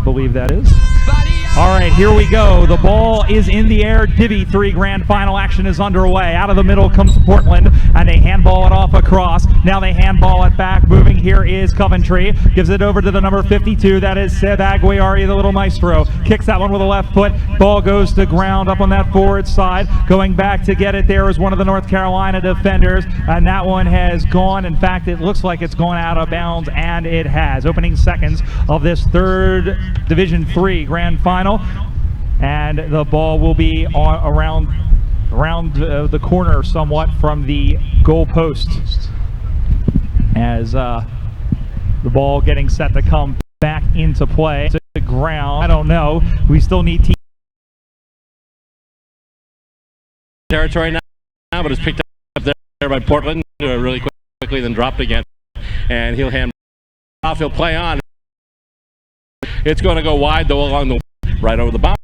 I believe that is. All right, here we go. The ball is in the air. Divi 3 grand final action is underway. Out of the middle comes Portland, and they handball it off across. Now they handball it back. Moving here is Coventry. Gives it over to the number 52. That is Seb Aguiari, the little maestro. Kicks that one with a left foot. Ball goes to ground up on that forward side. Going back to get it there is one of the North Carolina defenders, and that one has gone. In fact, it looks like it's gone out of bounds, and it has. Opening seconds of this third Division 3 grand final. And the ball will be around the corner somewhat from the goal post as the ball getting set to come back into play. To the ground, I don't know. We still need territory now, but it's picked up there by Portland really quickly, then dropped again. And he'll hand off. He'll play on. It's going to go wide though along the right over the boundary.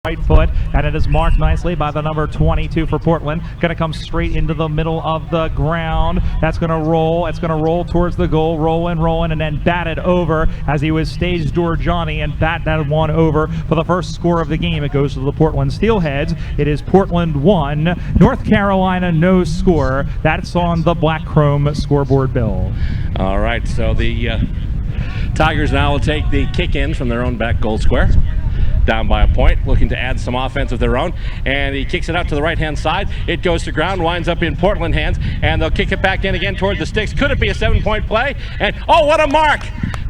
Right foot, and it is marked nicely by the number 22 for Portland. Going to come straight into the middle of the ground. That's going to roll. It's going to roll towards the goal, rolling, and then bat it over as he was stage door Johnny and bat that one over for the first score of the game. It goes to the Portland Steelheads. It is Portland 1, North Carolina no score. That's on the black chrome scoreboard, Bill. All right, so the Tigers now will take the kick in from their own back goal square. Down by a point, looking to add some offense of their own, and he kicks it out to the right-hand side. It goes to ground, winds up in Portland hands, and they'll kick it back in again toward the sticks. Could it be a 7-point play? And oh, what a mark!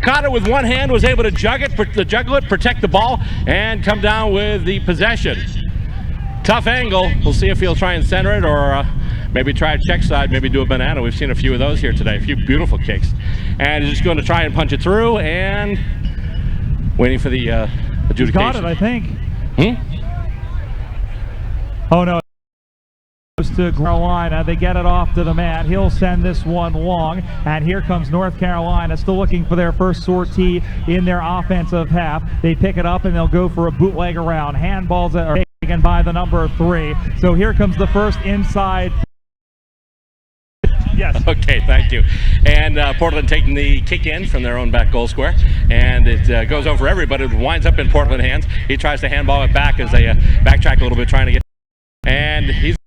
Caught it with one hand, was able to juggle it, protect the ball, and come down with the possession. Tough angle. We'll see if he'll try and center it, or maybe try a check side, maybe do a banana. We've seen a few of those here today, a few beautiful kicks. And he's just going to try and punch it through, and waiting for the adjudication. Got it, I think. Oh no, it goes to Carolina. They get it off to the man. He'll send this one long, and here comes North Carolina, still looking for their first sortie in their offensive half. They pick it up and they'll go for a bootleg around. Handballs that are taken by the number 3. So here comes the first inside. Yes. Okay, thank you. And Portland taking the kick in from their own back goal square, and it goes over everybody. It winds up in Portland hands. He tries to handball it back as they backtrack a little bit, trying to get. And he's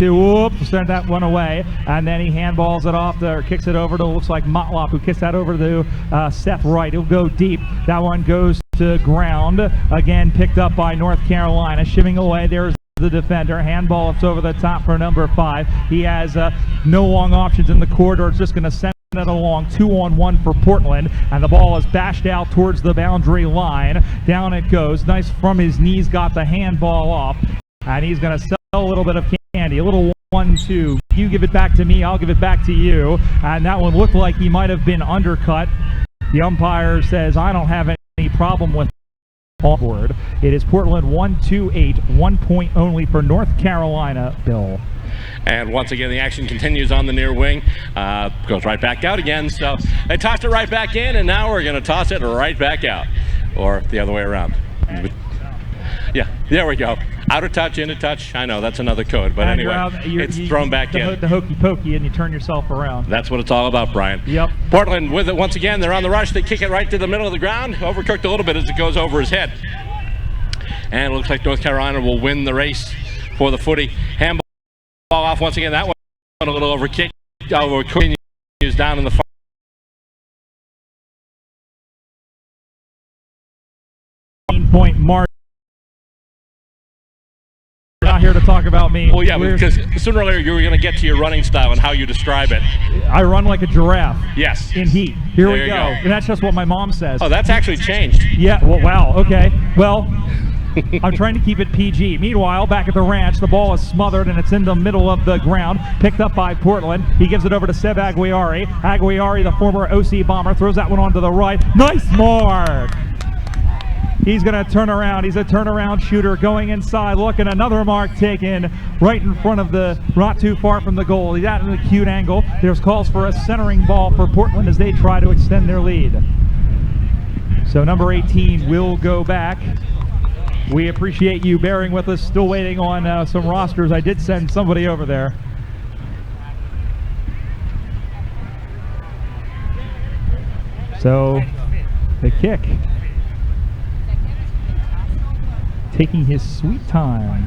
sent that one away, and then he handballs it off there, kicks it over to, looks like Motlop, who kicks that over to Seth Wright. He'll go deep. That one goes to ground. Again, picked up by North Carolina, shimming away. There's the defender. Handball up over the top for number 5. He has no long options in the corridor. It's just going to send it along. 2-on-1 for Portland, and the ball is bashed out towards the boundary line. Down it goes. Nice from his knees, got the handball off, and he's going to sell a little bit of candy. A little 1-2. You give it back to me, I'll give it back to you. And that one looked like he might have been undercut. The umpire says, I don't have any problem with board. It is Portland 1-2-8, 1 point only for North Carolina, Bill. And once again, the action continues on the near wing. Goes right back out again. So they tossed it right back in, and now we're going to toss it right back out. Or the other way around. Yeah, there we go. Out of touch, into touch. I know, that's another code. But anyway, it's thrown back in. The hokey pokey, and you turn yourself around. That's what it's all about, Brian. Yep. Portland with it once again. They're on the rush. They kick it right to the middle of the ground. Overcooked a little bit as it goes over his head. And it looks like North Carolina will win the race for the footy. Handball off once again. That one a little overkick. Overcooked. Is down in the far point mark. Not here to talk about me. Well, yeah, because sooner or later you were going to get to your running style and how you describe it. I run like a giraffe. Yes. In heat. Here there we go. And that's just what my mom says. Oh, that's actually changed. Yeah. Well, wow. Okay. Well, I'm trying to keep it PG. Meanwhile, back at the ranch, the ball is smothered and it's in the middle of the ground. Picked up by Portland. He gives it over to Seb Aguiari. Aguiari, the former OC Bomber, throws that one onto the right. Nice mark. He's going to turn around. He's a turnaround shooter going inside. Look, and another mark taken right in front of the, not too far from the goal. He's out in an acute angle. There's calls for a centering ball for Portland as they try to extend their lead. So number 18 will go back. We appreciate you bearing with us. Still waiting on some rosters. I did send somebody over there. So the kick taking his sweet time.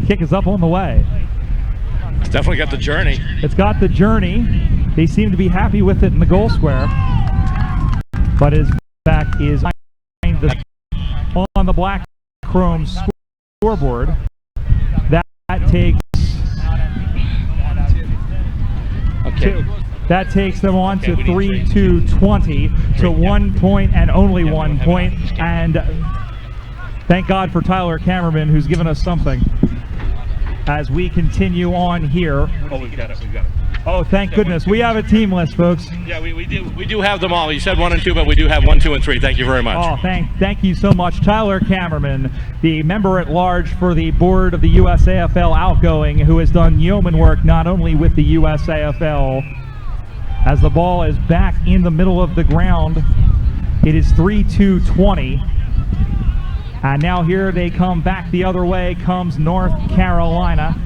Kick is up on the way. It's definitely got the journey. It's got the journey. They seem to be happy with it in the goal square. But his back is on the black chrome scoreboard. That takes that takes them on to 3-2-20 to 1 point and only 1 point. And thank God for Tyler Cameraman, who's given us something as we continue on here. Oh, we've got it. Oh, thank goodness. We have a team list, folks. Yeah, we do have them all. You said 1 and 2, but we do have 1, 2, and 3. Thank you very much. Oh, thank you so much. Tyler Cameraman, the member at large for the board of the USAFL Outgoing, who has done yeoman work not only with the USAFL. As the ball is back in the middle of the ground, it is 3-2-20. And now here they come back the other way, comes North Carolina.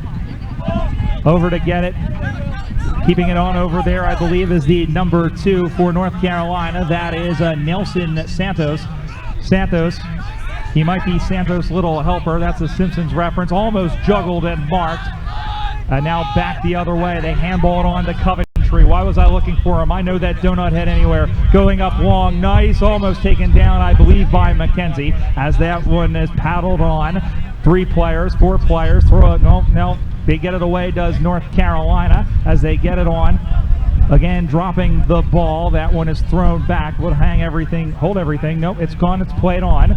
Over to get it. Keeping it on over there, I believe, is the number 2 for North Carolina. That is Nelson Santos. He might be Santos' little helper. That's a Simpsons reference. Almost juggled and marked. And now back the other way. They handball it on to Coventry. Why was I looking for him? I know that donut head anywhere. Going up long, nice, almost taken down, I believe, by McKenzie, as that one is paddled on. 4 players, throw it, no, they get it away, does North Carolina, as they get it on. Again, dropping the ball, that one is thrown back, would hold everything, nope, it's gone, it's played on.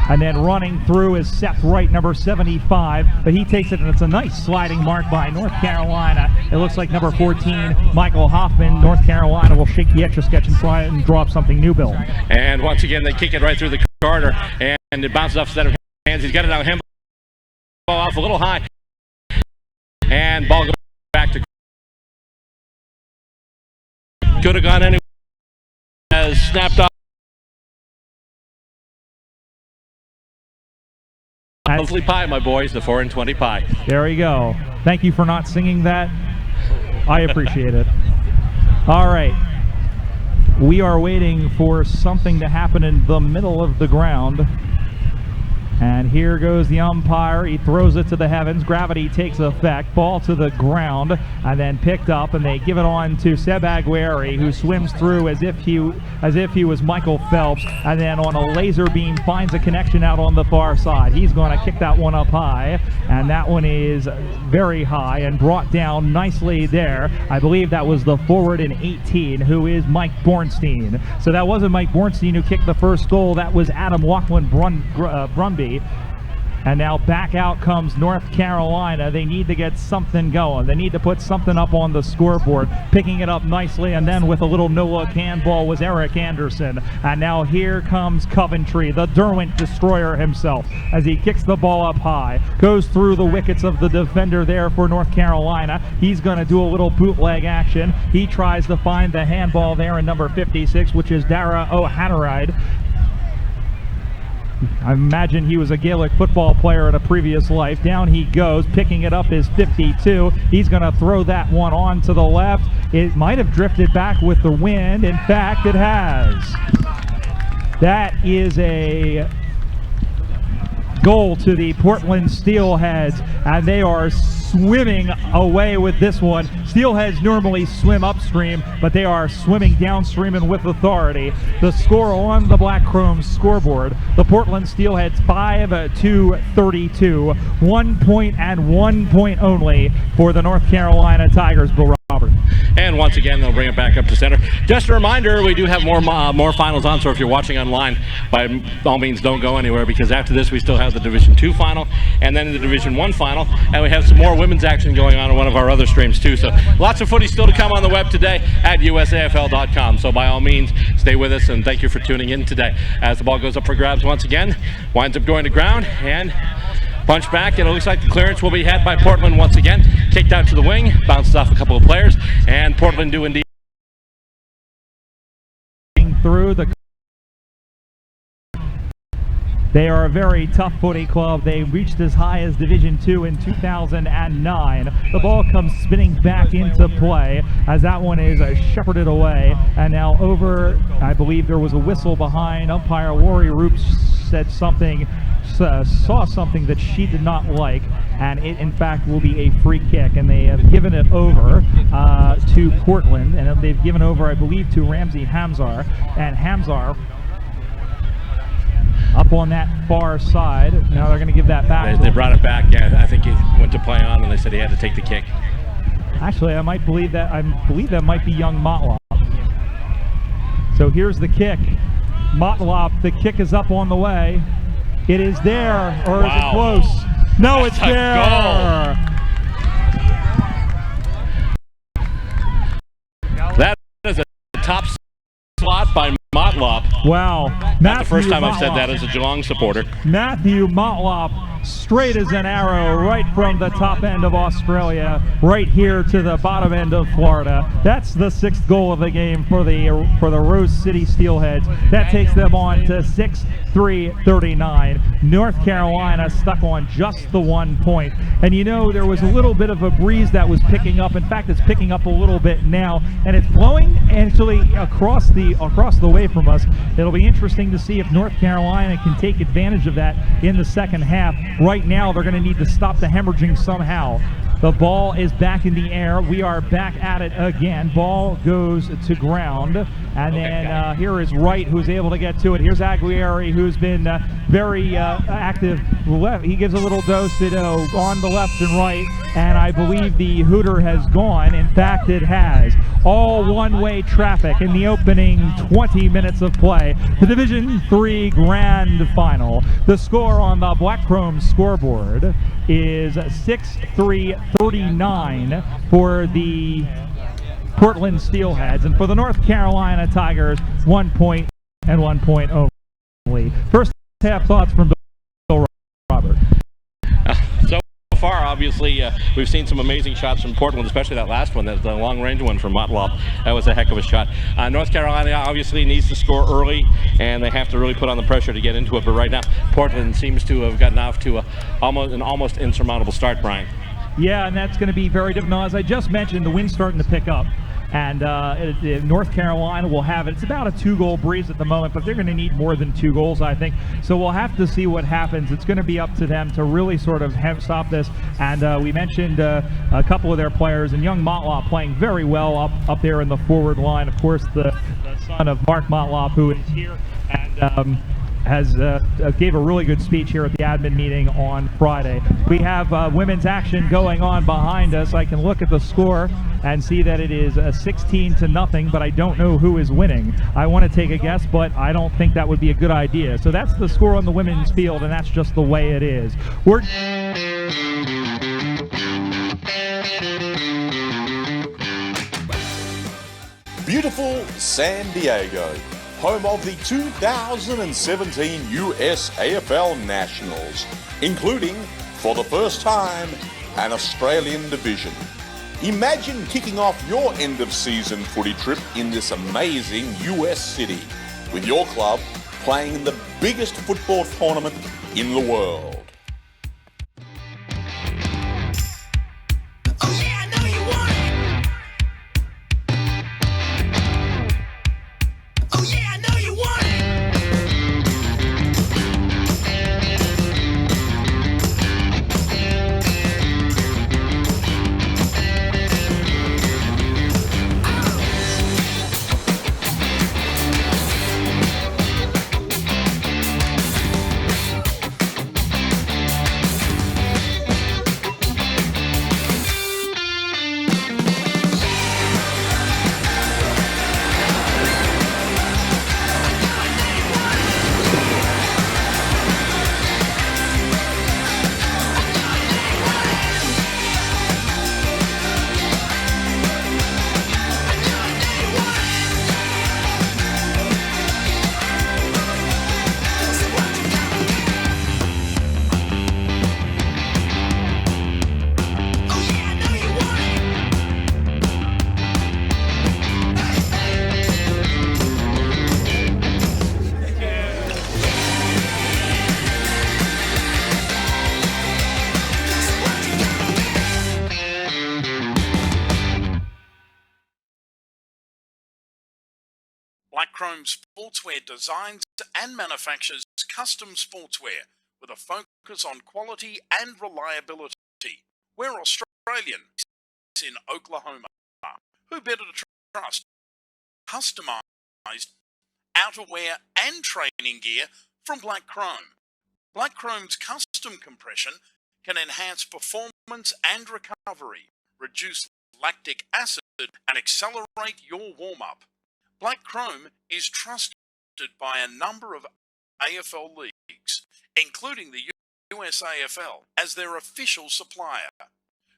And then running through is Seth Wright, number 75, but he takes it, and it's a nice sliding mark by North Carolina. It looks like number 14, Michael Hoffman. North Carolina will shake the Etch-a-Sketch and try and drop something new, Bill. And once again, they kick it right through the corner, and it bounces off center hands. He's got it out, handball off a little high, and ball goes back to. Could have gone anywhere. Has snapped off. Hopefully pie, my boys, the 4 and 20 pie. There we go. Thank you for not singing that. I appreciate it. All right. We are waiting for something to happen in the middle of the ground. And here goes the umpire. He throws it to the heavens. Gravity takes effect. Ball to the ground and then picked up, and they give it on to Seb Aguirre, who swims through as if he was Michael Phelps, and then on a laser beam finds a connection out on the far side. He's going to kick that one up high, and that one is very high and brought down nicely there. I believe that was the forward in 18, who is Mike Bornstein. So that wasn't Mike Bornstein who kicked the first goal. That was Adam Walkland Brumby. And now back out comes North Carolina. They need to get something going. They need to put something up on the scoreboard. Picking it up nicely, and then with a little no-look handball was Eric Anderson. And now here comes Coventry, the Derwent destroyer himself, as he kicks the ball up high. Goes through the wickets of the defender there for North Carolina. He's going to do a little bootleg action. He tries to find the handball there in number 56, which is Dara O'Hanaride. I imagine he was a Gaelic football player in a previous life. Down he goes, picking it up is 52. He's going to throw that one on to the left. It might have drifted back with the wind. In fact, it has. That is a goal to the Portland Steelheads, and they are swimming away with this one. Steelheads normally swim upstream, but they are swimming downstream and with authority. The score on the Black Chrome scoreboard, the Portland Steelheads 5-32, 1 point and 1 point only for the North Carolina Tigers. Bill Robert. And once again, they'll bring it back up to center. Just a reminder, we do have more finals on, so if you're watching online, by all means, don't go anywhere, because after this, we still have the Division II final, and then the Division I final, and we have some more women's action going on one of our other streams, too. So lots of footy still to come on the web today at usafl.com. So by all means, stay with us, and thank you for tuning in today. As the ball goes up for grabs once again, winds up going to ground, and punch back, and it looks like the clearance will be had by Portland once again. Kicked out to the wing, bounced off a couple of players, and Portland do indeed. Through the They are a very tough footy club. They reached as high as Division II in 2009. The ball comes spinning back into play as that one is shepherded away. And now over, I believe there was a whistle behind. Umpire Lori Roop said something, saw something that she did not like, and it in fact will be a free kick. And they have given it over to Portland, and they've given over, I believe, to Ramsey Hamzar. And Hamzar up on that far side. Now they're going to give that back. They brought it back. Yeah, I think he went to play on, and they said he had to take the kick. Actually, I believe that might be young Motlop. So here's the kick. Motlop, the kick is up on the way. It is there, or is it close? No, it's there. Goal. That is a top slot by Motlop. Wow. Not the first time I've said that as a Geelong supporter. Matthew Motlop, straight as an arrow, right from the top end of Australia, right here to the bottom end of Florida. That's the 6th goal of the game for the Rose City Steelheads. That takes them on to 6-3-39. North Carolina stuck on just the 1 point. And you know, there was a little bit of a breeze that was picking up. In fact, it's picking up a little bit now, and it's blowing actually across the way from us. It'll be interesting to see if North Carolina can take advantage of that in the second half. Right now, they're going to need to stop the hemorrhaging somehow. The ball is back in the air. We are back at it again. Ball goes to ground. And then here is Wright, who's able to get to it. Here's Aguirre, who's been very active. He gives a little dose on the left and right. And I believe the hooter has gone. In fact, it has. All one-way traffic in the opening 20 minutes of play. The Division III Grand Final. The score on the Black Chrome scoreboard is 6-3-39 for the Portland Steelheads, and for the North Carolina Tigers, 1 point and 1 point only. First half thoughts from Bill Robert. So far, obviously, we've seen some amazing shots from Portland, especially that last one, the long-range one from Motlop. That was a heck of a shot. North Carolina obviously needs to score early, and they have to really put on the pressure to get into it. But right now, Portland seems to have gotten off to an almost insurmountable start, Brian. Yeah, and that's going to be very difficult. As I just mentioned, the wind's starting to pick up. And North Carolina will have it. It's about a 2-goal breeze at the moment, but they're going to need more than 2 goals, I think. So we'll have to see what happens. It's going to be up to them to really sort of stop this. And we mentioned a couple of their players, and young Motlop playing very well up there in the forward line. Of course, the son of Mark Motlop, who is here and gave a really good speech here at the admin meeting on Friday. We have women's action going on behind us. I can look at the score and see that it is 16-0, but I don't know who is winning. I want to take a guess, but I don't think that would be a good idea. So that's the score on the women's field, and that's just the way it is. Beautiful San Diego, home of the 2017 US AFL Nationals, including, for the first time, an Australian division. Imagine kicking off your end-of-season footy trip in this amazing US city, with your club playing in the biggest football tournament in the world. Chrome Sportswear designs and manufactures custom sportswear with a focus on quality and reliability. We're Australian in Oklahoma. Who better to trust? Customized outerwear and training gear from Black Chrome. Black Chrome's custom compression can enhance performance and recovery, reduce lactic acid, and accelerate your warm-up. Black Chrome is trusted by a number of AFL leagues, including the USAFL, as their official supplier.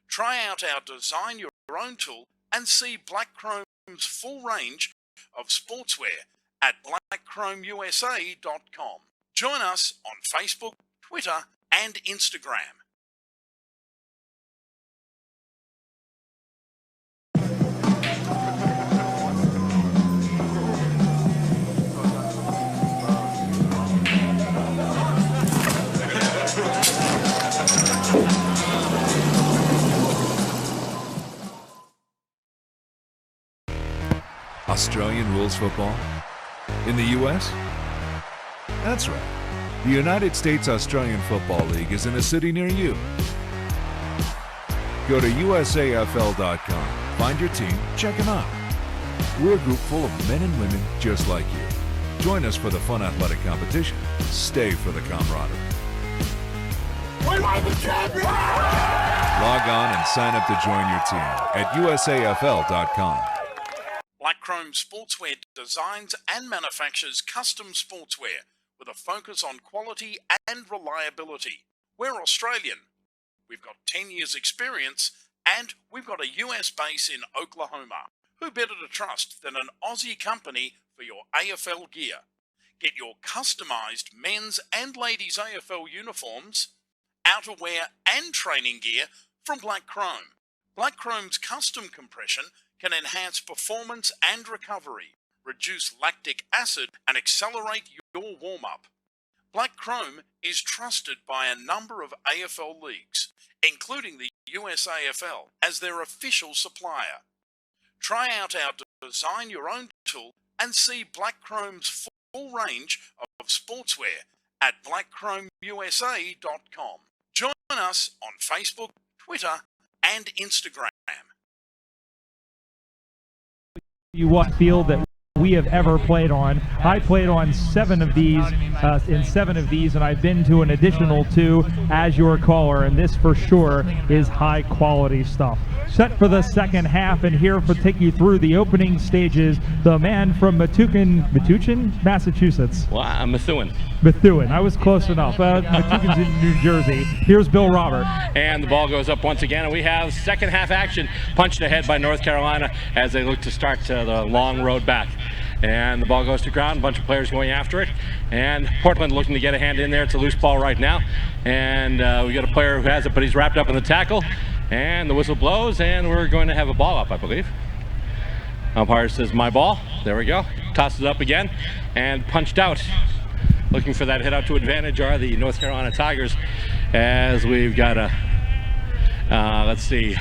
Try out our Design Your Own tool and see Black Chrome's full range of sportswear at blackchromeusa.com. Join us on Facebook, Twitter, and Instagram. Australian rules football? In the U.S.? That's right. The United States Australian Football League is in a city near you. Go to usafl.com, find your team, check them out. We're a group full of men and women just like you. Join us for the fun athletic competition. Stay for the camaraderie. We are the champions! Log on and sign up to join your team at usafl.com. Black Chrome Sportswear designs and manufactures custom sportswear with a focus on quality and reliability. We're Australian. We've got 10 years experience and we've got a US base in Oklahoma. Who better to trust than an Aussie company for your AFL gear? Get your customized men's and ladies AFL uniforms, outerwear and training gear from Black Chrome. Black Chrome's custom compression can enhance performance and recovery, reduce lactic acid, and accelerate your warm-up. Black Chrome is trusted by a number of AFL leagues, including the USAFL, as their official supplier. Try out our Design Your Own tool and see Black Chrome's full range of sportswear at blackchromeusa.com. Join us on Facebook, Twitter, and Instagram. You what field that we have ever played on. I played on 7 of these, and I've been to an additional 2 as your caller, and this for sure is high quality stuff. Set for the second half, and here to take you through the opening stages, the man from Metuchen, Massachusetts. Wow, Methuen. I was close enough. Metuchen's in New Jersey. Here's Bill Robert. And the ball goes up once again, and we have second half action punched ahead by North Carolina as they look to start the long road back. And the ball goes to ground, a bunch of players going after it, and Portland looking to get a hand in there. It's a loose ball right now, and we got a player who has it, but he's wrapped up in the tackle, and the whistle blows, and we're going to have a ball up, I believe. Umpire says my ball. There we go. Tosses it up again and punched out. Looking for that hit out to advantage are the North Carolina Tigers, as we've got a let's see.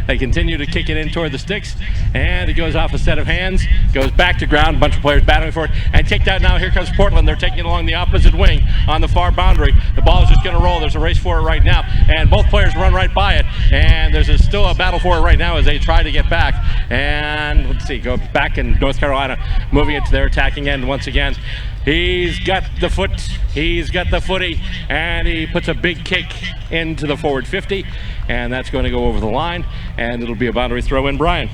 They continue to kick it in toward the sticks, and it goes off a set of hands, goes back to ground, a bunch of players battling for it, and kicked out now. Here comes Portland. They're taking it along the opposite wing on the far boundary. The ball is just going to roll. There's a race for it right now, and both players run right by it, and there's still a battle for it right now as they try to get back. And let's see, go back, and North Carolina moving it to their attacking end once again. He's got the foot, he's got the footy, and he puts a big kick into the forward 50, and that's going to go over the line, and it'll be a boundary throw in. Brian.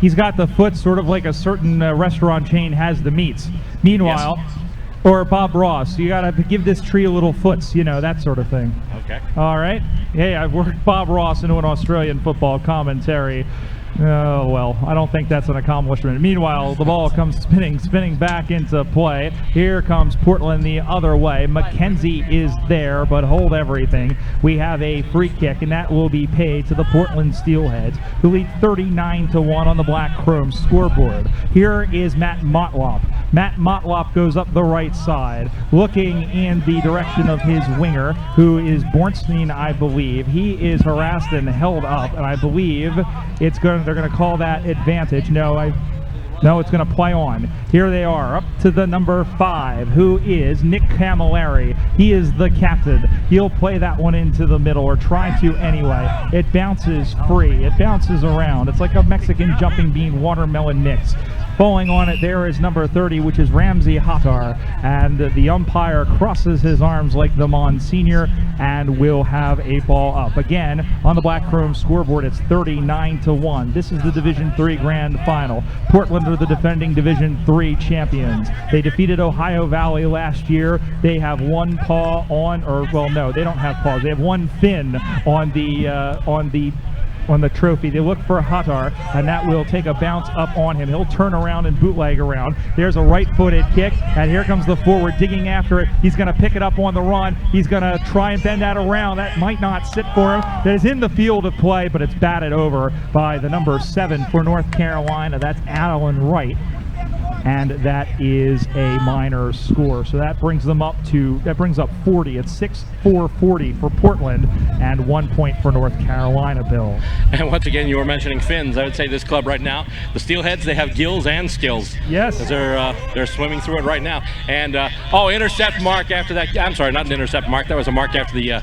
He's got the foot sort of like a certain restaurant chain has the meats. Meanwhile, yes. Or Bob Ross, you got to give this tree a little foots, you know, that sort of thing. Okay. All right. Hey, I've worked Bob Ross into an Australian football commentary. Oh, well, I don't think that's an accomplishment. Meanwhile, the ball comes spinning back into play. Here comes Portland the other way. McKenzie is there, but hold everything. We have a free kick, and that will be paid to the Portland Steelheads, who lead 39-1 on the Black Chrome scoreboard. Here is Matt Motlop. Matt Motlop goes up the right side, looking in the direction of his winger, who is Bornstein, I believe. He is harassed and held up, and I believe they're going to call that advantage. No, No, it's going to play on. Here they are, up to the number 5, who is Nick Camilleri. He is the captain. He'll play that one into the middle, or try to anyway. It bounces free. It bounces around. It's like a Mexican jumping bean watermelon mix. Falling on it there is number 30, which is Ramsey Hattar, and the umpire crosses his arms like the Monsignor and will have a ball up. Again, on the Black Chrome scoreboard, it's 39-1. This is the Division III Grand Final. Portland are the defending Division III champions. They defeated Ohio Valley last year. They have one paw on, or well, no, they don't have paws. They have one fin on the trophy. They look for Hattar, and that will take a bounce up on him. He'll turn around and bootleg around. There's a right-footed kick, and here comes the forward digging after it. He's going to pick it up on the run. He's going to try and bend that around. That might not sit for him. That is in the field of play, but it's batted over by the number 7 for North Carolina. That's Adeline Wright, and that is a minor score. So that brings them up to, that brings up 40. It's 6-4-40 for Portland and 1 point for North Carolina, Bill. And once again, you were mentioning fins. I would say this club right now, the Steelheads, they have gills and skills. Yes. They're swimming through it right now. And, intercept mark after that. I'm sorry, not an intercept mark. That was a mark after the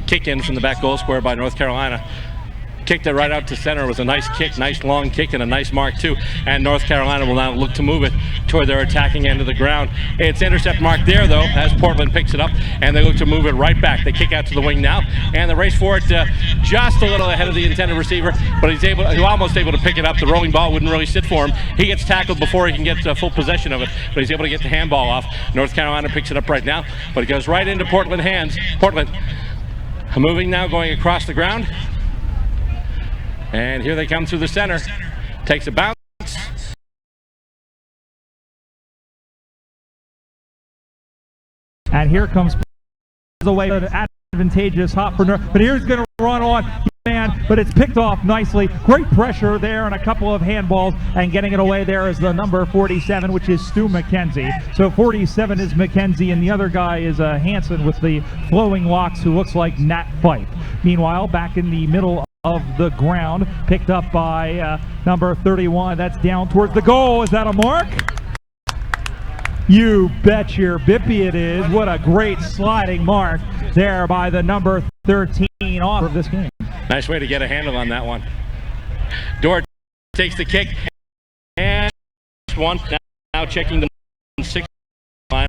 kick in from the back goal square by North Carolina. Kicked it right out to center. It was a nice kick, nice long kick, and a nice mark too. And North Carolina will now look to move it toward their attacking end of the ground. It's intercept mark there though, as Portland picks it up, and they look to move it right back. They kick out to the wing now, and the race for it just a little ahead of the intended receiver, but he's almost able to pick it up. The rolling ball wouldn't really sit for him. He gets tackled before he can get full possession of it, but he's able to get the handball off. North Carolina picks it up right now, but it goes right into Portland hands. Portland moving now, going across the ground. And here they come through the center. Takes a bounce. And here comes the way of advantageous hop for North, but here's going to run on, man, but it's picked off nicely. Great pressure there and a couple of handballs, and getting it away there is the number 47, which is Stu McKenzie. So 47 is McKenzie, and the other guy is Hanson with the flowing locks, who looks like Nat Fife. Meanwhile, back in the middle of the ground, picked up by number 31. That's down towards the goal. Is that a mark? You bet your bippy it is. What a great sliding mark there by the number 13 off of this game. Nice way to get a handle on that one. Dort takes the kick, and one now checking the 6 line.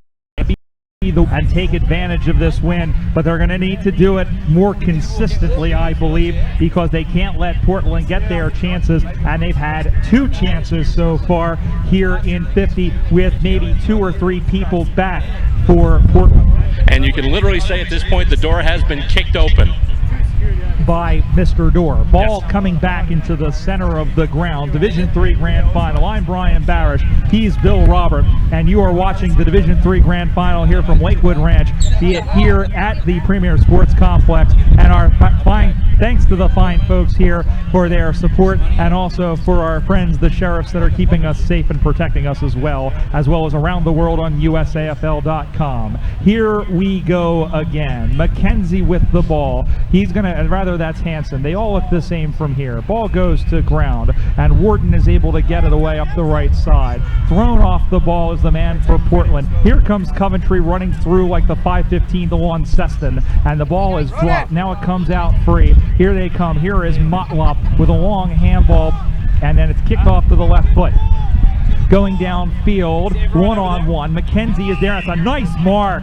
And take advantage of this win, but they're going to need to do it more consistently, I believe, because they can't let Portland get their chances, and they've had 2 chances so far here in 50 with maybe 2 or 3 people back for Portland. And you can literally say at this point the door has been kicked open by Mr. Dorr. Ball coming back into the center of the ground. Division III Grand Final. I'm Brian Barish. He's Bill Robert, and you are watching the Division III Grand Final here from Lakewood Ranch, be it here at the Premier Sports Complex. And our thanks to the fine folks here for their support, and also for our friends, the sheriffs, that are keeping us safe and protecting us as well as around the world on USAFL.com. Here we go again. McKenzie with the ball. He's going to, rather that's Hanson. They all look the same from here. Ball goes to ground, and Warden is able to get it away up the right side. Thrown off the ball is the man for Portland. Here comes Coventry running through like the 5:15 to Launceston, and the ball is dropped. Now it comes out free. Here they come. Here is Motlop with a long handball, and then it's kicked off to the left foot. Going downfield, one-on-one. McKenzie is there. That's a nice mark.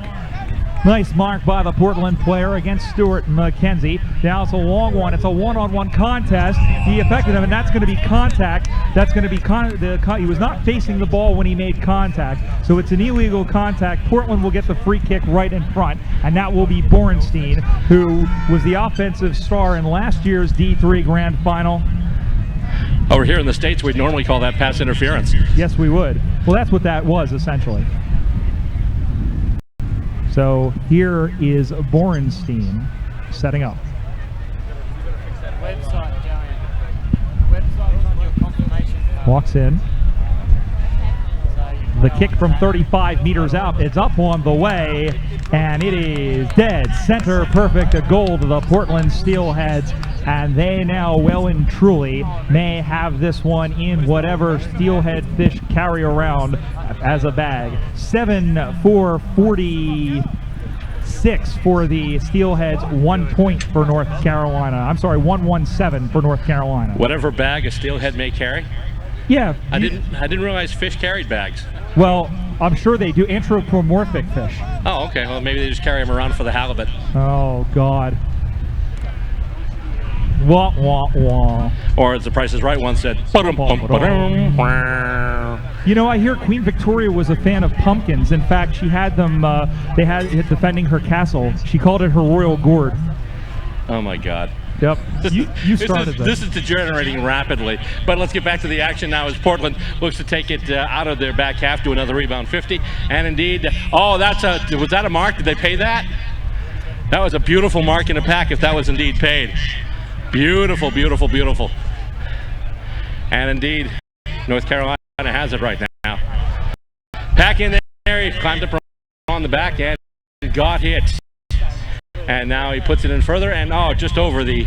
Nice mark by the Portland player against Stuart McKenzie. Now it's a long one. It's a one-on-one contest. He affected him, and that's going to be contact. That's going to be he was not facing the ball when he made contact, so it's an illegal contact. Portland will get the free kick right in front, and that will be Bornstein, who was the offensive star in last year's D3 Grand Final. Over here in the States, we'd normally call that pass interference. Yes, we would. Well, that's what that was, essentially. So here is Bornstein setting up. Walks in. The kick from 35 meters out. It's up on the way, and it is dead center perfect. A goal to the Portland Steelheads. and they now well and truly may have this one in whatever steelhead fish carry around as a bag. 7 for 46 for the Steelheads, 1 point for North Carolina. I'm sorry, 117 for North Carolina. Whatever bag a steelhead may carry. Yeah. I didn't realize fish carried bags. Well, I'm sure they do. Anthropomorphic fish. Oh, okay. Well, maybe they just carry them around for the halibut. Oh, God. Wah, wah, wah. Or as the Price is Right once said, you know, I hear Queen Victoria was a fan of pumpkins. In fact, she had them, they had it defending her castle. She called it her royal gourd. Oh, my God. Yep, you started this is degenerating rapidly. But let's get back to the action now as Portland looks to take it out of their back half to another rebound 50. And indeed, oh, was that a mark? Did they pay that? That was a beautiful mark in a pack if that was indeed paid. Beautiful, beautiful, beautiful. And indeed, North Carolina has it right now. Pack in there, he climbed up on the back and got hit. And now he puts it in further, and oh, just over the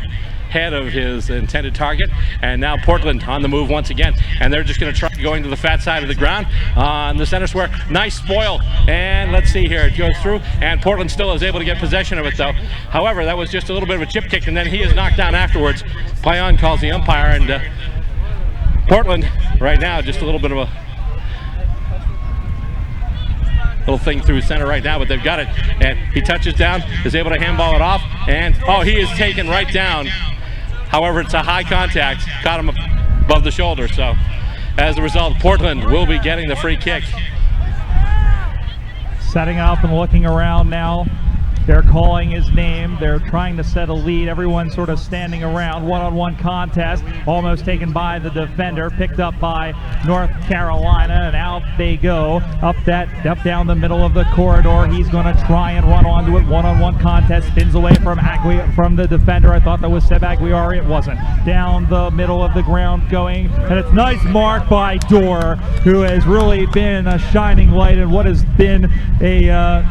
head of his intended target. And now Portland on the move once again, and they're just going to try going to the fat side of the ground on the center square. Nice spoil, and let's see here, it goes through, and Portland still is able to get possession of it though. However, that was just a little bit of a chip kick, and then he is knocked down afterwards. Play on calls the umpire, and Portland right now just a little bit of a little thing through center right now, but they've got it, and he touches down, is able to handball it off, and oh, he is taken right down. However, it's a high contact, caught him above the shoulder, so as a result, Portland will be getting the free kick. Setting up and looking around now. They're calling his name. They're trying to set a lead. Everyone's sort of standing around. One-on-one contest, almost taken by the defender, picked up by North Carolina, and out they go. Up down the middle of the corridor. He's going to try and run onto it. One-on-one contest, spins away from the defender. I thought that was Seb Aguiar. It wasn't. Down the middle of the ground going, and it's nice mark by Dorr, who has really been a shining light in what has been a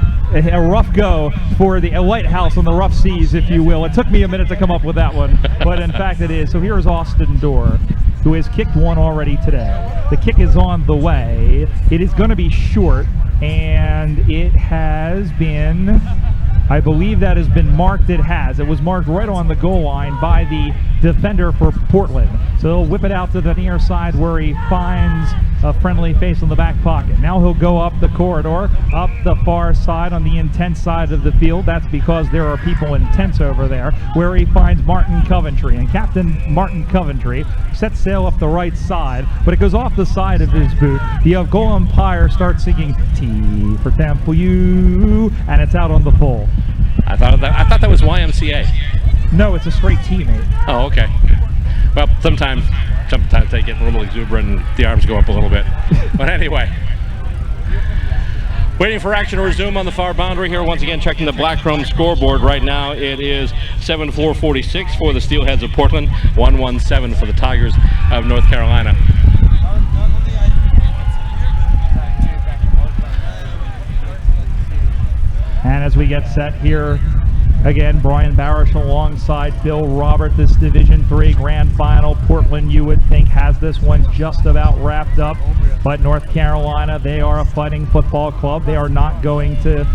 rough go for the lighthouse on the rough seas, if you will. It took me a minute to come up with that one, but in fact it is. So here's Austin Dorr, who has kicked one already today. The kick is on the way. It is going to be short, and it has been, I believe that has been marked. It has. It was marked right on the goal line by the defender for Portland. So he'll whip it out to the near side where he finds a friendly face on the back pocket. Now he'll go up the corridor, up the far side on the intense side of the field. That's because there are people intense over there, where he finds Martin Coventry. And Captain Martin Coventry sets sail up the right side, but it goes off the side of his boot. The goal umpire starts singing T for Temple U, and it's out on the pole. I thought that was YMCA. No, it's a straight teammate. Oh, okay. Well, sometimes they get a little exuberant and the arms go up a little bit. But anyway, waiting for action to resume on the far boundary here. Once again, checking the black chrome scoreboard right now. It is 7-4-46 for the Steelheads of Portland, 1-1-7 for the Tigers of North Carolina. And as we get set here, again, Brian Barish alongside Bill Robert, this Division III Grand Final. Portland, you would think, has this one just about wrapped up, but North Carolina, they are a fighting football club. They are not going to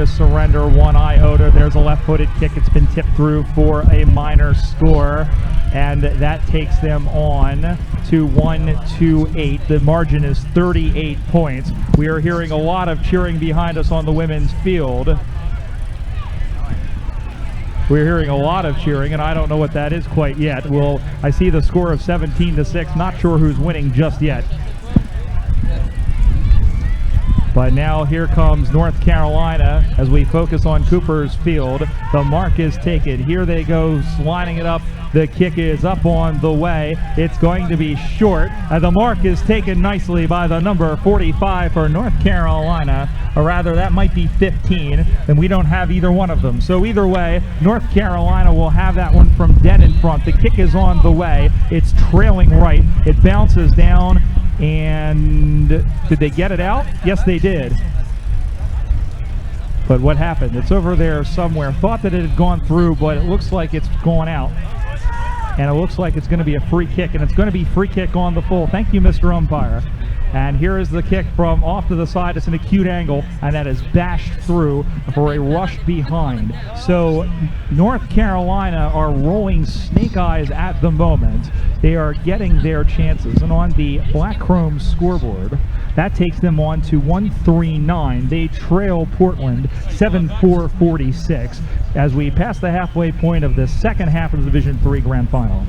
surrender one iota. There's a left-footed kick. It's been tipped through for a minor score, and that takes them on to 1-2-8. The margin is 38 points. We are hearing a lot of cheering behind us on the women's field. We're hearing a lot of cheering, and I don't know what that is quite yet. Well, I see the score of 17-6. Not sure who's winning just yet. But now here comes North Carolina as we focus on Cooper's Field. The mark is taken. Here they go, lining it up. The kick is up on the way. It's going to be short. The mark is taken nicely by the number 45 for North Carolina. Or rather, that might be 15, and we don't have either one of them. So either way, North Carolina will have that one from dead in front. The kick is on the way. It's trailing right. It bounces down, and did they get it out? Yes, they did. But what happened? It's over there somewhere. Thought that it had gone through, but it looks like it's gone out. and it looks like it's going to be a free kick, and it's going to be free kick on the full. Thank you, Mr. Umpire. And here is the kick from off to the side. It's an acute angle, and that is bashed through for a rush behind. So North Carolina are rolling snake eyes at the moment. They are getting their chances. And on the Black Chrome scoreboard, that takes them on to 139. They trail Portland 7-4-46 as we pass the halfway point of the second half of the Division III Grand Final.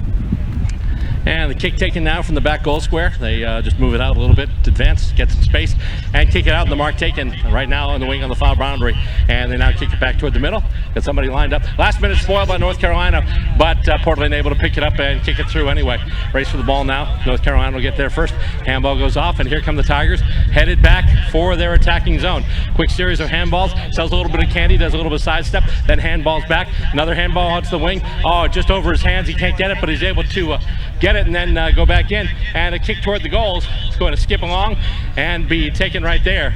And the kick taken now from the back goal square. They just move it out a little bit to advance, get some space, and kick it out. And the mark taken right now on the wing on the foul boundary. And they now kick it back toward the middle. Got somebody lined up. Last minute spoiled by North Carolina, but Portland able to pick it up and kick it through anyway. Race for the ball now. North Carolina will get there first. Handball goes off, and here come the Tigers, headed back for their attacking zone. Quick series of handballs. Sells a little bit of candy, does a little bit of sidestep, then handballs back. Another handball onto the wing. Oh, just over his hands. He can't get it, but he's able to get it and then go back in, and a kick toward the goals. It's going to skip along and be taken right there,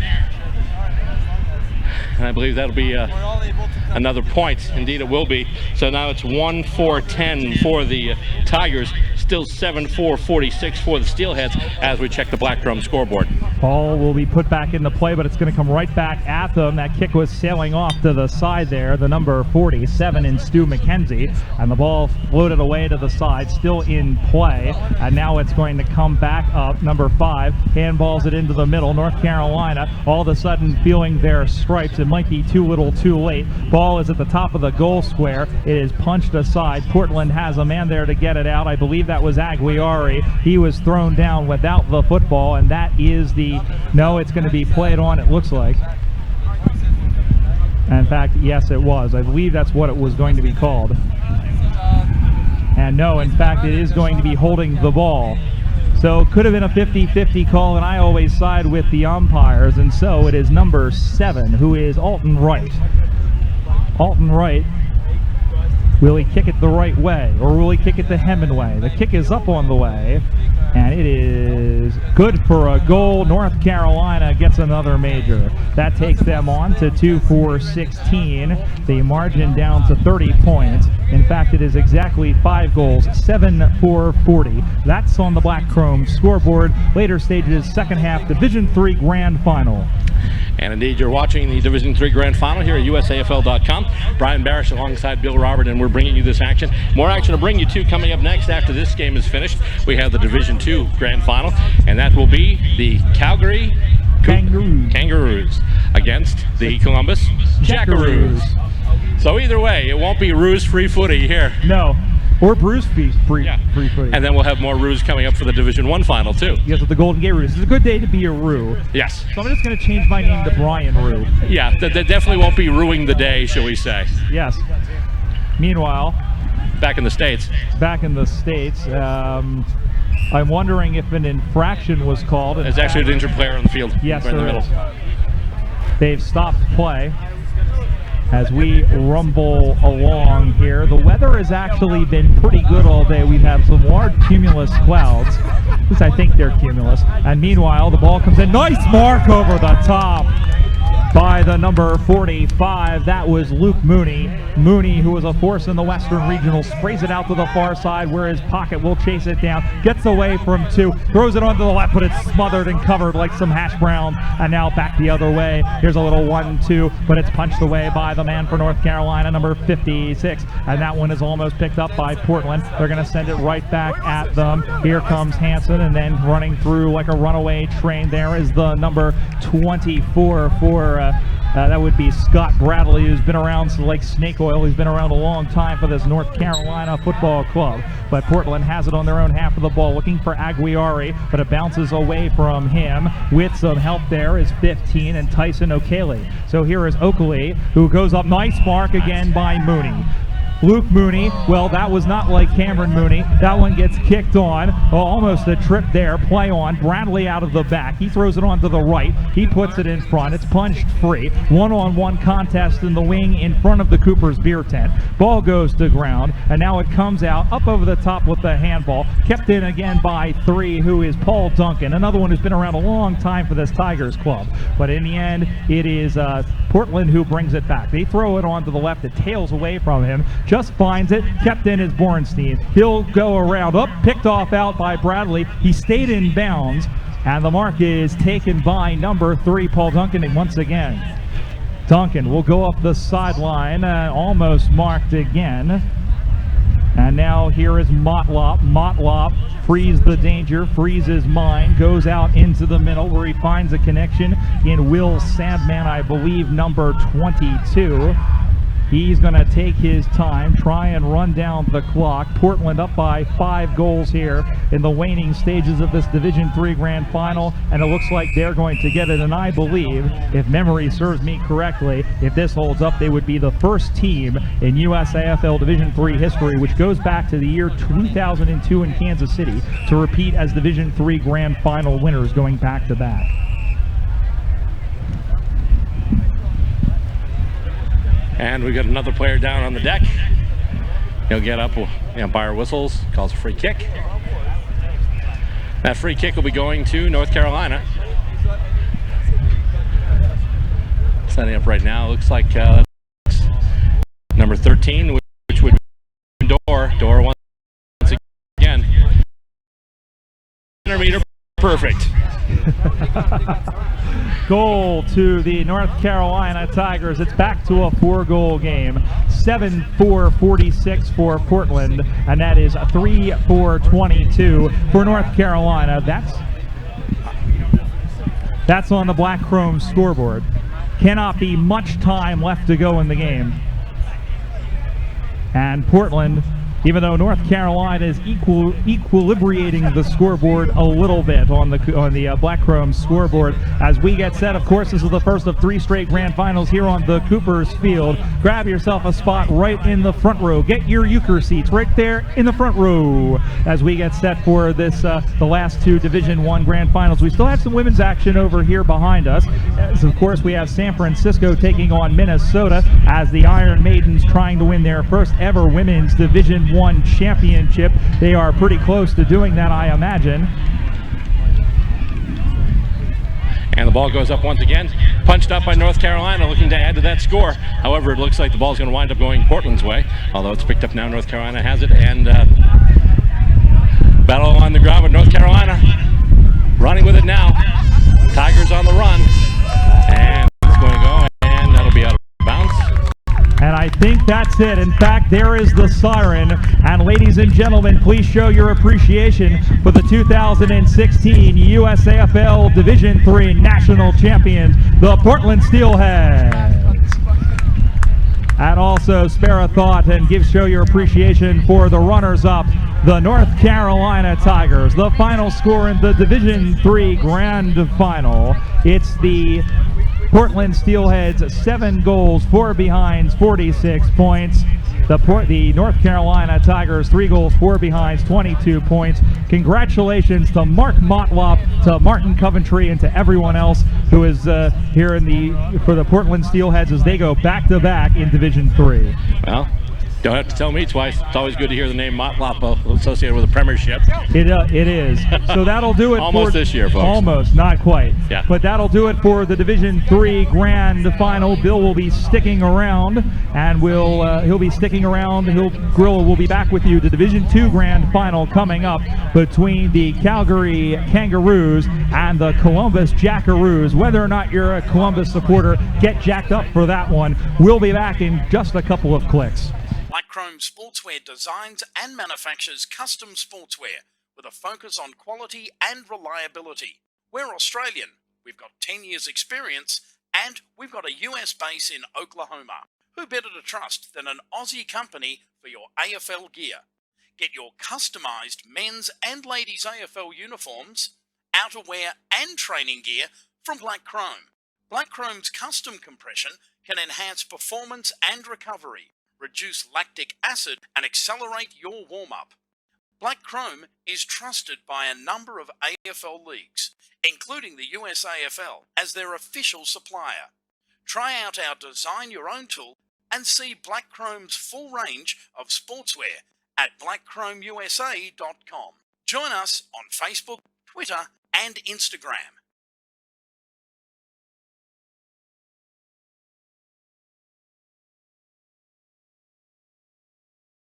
and I believe that'll be another point. Indeed it will be. So now it's 1-4-10 for the Tigers, still 7-4-46 for the Steelheads as we check the Black Chrome scoreboard. Ball will be put back into play, but it's going to come right back at them. That kick was sailing off to the side there, the number 47 in Stu McKenzie, and the ball floated away to the side, still in play, and now it's going to come back up. Number 5 handballs it into the middle. North Carolina all of a sudden feeling their stripes. It might be too little too late. Ball is at the top of the goal square. It is punched aside. Portland has a man there to get it out. I believe that was Aguiari. He was thrown down without the football, and that is the... No, it's going to be played on, it looks like. And in fact, yes, it was. I believe that's what it was going to be called. And no, in fact, it is going to be holding the ball. So it could have been a 50-50 call, and I always side with the umpires, and so it is number 7, who is Alton Wright. Alton Wright, will he kick it the right way, or will he kick it the Hemingway? The kick is up on the way, and it is good for a goal. North Carolina gets another major. That takes them on to 2-4-16. The margin down to 30 points. In fact, it is exactly 5 goals, 7-4-40. That's on the Black Chrome scoreboard. Later stages, second half, Division III Grand Final. And indeed, you're watching the Division III Grand Final here at USAFL.com. Brian Barish alongside Bill Robert, and we're bringing you this action. More action to bring you to coming up next after this game is finished. We have the Division II Grand Final, and that will be the Calgary Kangaroos against the Columbus Jackaroos. So either way, it won't be Roos free footy here. No. Or Bruce free footy. And then we'll have more Roos coming up for the Division I final too. Yes, with the Golden Gate Roos. It's a good day to be a Roo. Yes. So I'm just going to change my name to Brian Roo. Yeah, that definitely won't be ruining the day, shall we say. Yes. Meanwhile, back in the States. I'm wondering if an infraction was called. There's actually an injured player on the field. Yes, right in the middle. They've stopped play as we rumble along here. The weather has actually been pretty good all day. We've had some large cumulus clouds. At least I think they're cumulus. And meanwhile, the ball comes in. Nice mark over the top by the number 45. That was Luke Mooney. Mooney, who was a force in the Western Regional, sprays it out to the far side where his pocket will chase it down. Gets away from 2, throws it onto the left, but it's smothered and covered like some hash browns. And now back the other way. Here's a little 1-2, but it's punched away by the man for North Carolina, number 56. And that one is almost picked up by Portland. They're going to send it right back at them. Here comes Hanson, and then running through like a runaway train there is the number 24 for that would be Scott Bradley, who's been around like snake oil. He's been around a long time for this North Carolina football club. But Portland has it on their own half of the ball, looking for Aguiari, but it bounces away from him. With some help there is 15 and Tyson O'Kaley. So here is Oakley, who goes up. Nice mark again by Mooney. Luke Mooney, well, that was not like Cameron Mooney. That one gets kicked on. Oh, almost a trip there. Play on. Bradley out of the back. He throws it on to the right. He puts it in front. It's punched free. One-on-one contest in the wing in front of the Cooper's beer tent. Ball goes to ground, and now it comes out up over the top with the handball. Kept in again by 3, who is Paul Duncan, another one who's been around a long time for this Tigers club. But in the end, it is Portland who brings it back. They throw it onto the left. It tails away from him. Just finds it. Kept in is Bornstein. He'll go around. Up, picked off out by Bradley. He stayed in bounds. And the mark is taken by number 3, Paul Duncan, once again. Duncan will go up the sideline, almost marked again. And now here is Motlop. Motlop frees the danger, frees his mind, goes out into the middle where he finds a connection in Will Sandman, I believe, number 22. He's going to take his time, try and run down the clock. Portland up by 5 goals here in the waning stages of this Division III Grand Final, and it looks like they're going to get it. And I believe, if memory serves me correctly, if this holds up, they would be the first team in USAFL Division III history, which goes back to the year 2002 in Kansas City, to repeat as Division III Grand Final winners going back to back. And we got another player down on the deck. He'll get up, the umpire whistles, calls a free kick. That free kick will be going to North Carolina. Setting up right now, looks like number 13, which would be Door. Door once again. Meter, perfect. Goal to the North Carolina Tigers. It's back to a 4-goal game. 7-4-46 for Portland, and that is 3-4-22 for North Carolina. That's on the Black Chrome scoreboard. Cannot be much time left to go in the game. And Portland, even though North Carolina is equilibrating the scoreboard a little bit on the Black Chrome scoreboard. As we get set, of course, this is the first of 3 straight Grand Finals here on the Coopers Field. Grab yourself a spot right in the front row. Get your euchre seats right there in the front row as we get set for this the last 2 Division I Grand Finals. We still have some women's action over here behind us. As of course, we have San Francisco taking on Minnesota as the Iron Maidens trying to win their first ever women's Division I championship. They are pretty close to doing that, I imagine. And the ball goes up once again. Punched up by North Carolina, looking to add to that score. However, it looks like the ball's going to wind up going Portland's way. Although it's picked up now, North Carolina has it. And battle on the ground with North Carolina. Running with it now. Tigers on the run. And it's going to go, and that'll be out of bounds. And I think that's it. In fact, there is the siren. And ladies and gentlemen, please show your appreciation for the 2016 USAFL Division III National Champions, the Portland Steelheads. And also spare a thought and show your appreciation for the runners-up, the North Carolina Tigers. The final score in the Division III Grand Final. It's the Portland Steelheads, 7 goals, 4 behinds, 46 points. The North Carolina Tigers, 3 goals, 4 behinds, 22 points. Congratulations to Mark Motlop, to Martin Coventry, and to everyone else who is here for the Portland Steelheads as they go back-to-back in Division III. Well, don't have to tell me twice. It's always good to hear the name Motlop associated with a premiership. It is. So that'll do it. Almost this year, folks. Almost, not quite. Yeah. But that'll do it for the Division III Grand Final. Bill will be sticking around, and he'll be sticking around. Gorilla will be back with you. The Division II Grand Final coming up between the Calgary Kangaroos and the Columbus Jackaroos. Whether or not you're a Columbus supporter, get jacked up for that one. We'll be back in just a couple of clicks. Black Chrome Sportswear designs and manufactures custom sportswear with a focus on quality and reliability. We're Australian, we've got 10 years experience, and we've got a US base in Oklahoma. Who better to trust than an Aussie company for your AFL gear? Get your customized men's and ladies AFL uniforms, outerwear and training gear from Black Chrome. Black Chrome's custom compression can enhance performance and recovery, reduce lactic acid, and accelerate your warm-up. Black Chrome is trusted by a number of AFL leagues, including the USAFL, as their official supplier. Try out our Design Your Own tool and see Black Chrome's full range of sportswear at blackchromeusa.com. Join us on Facebook, Twitter, and Instagram.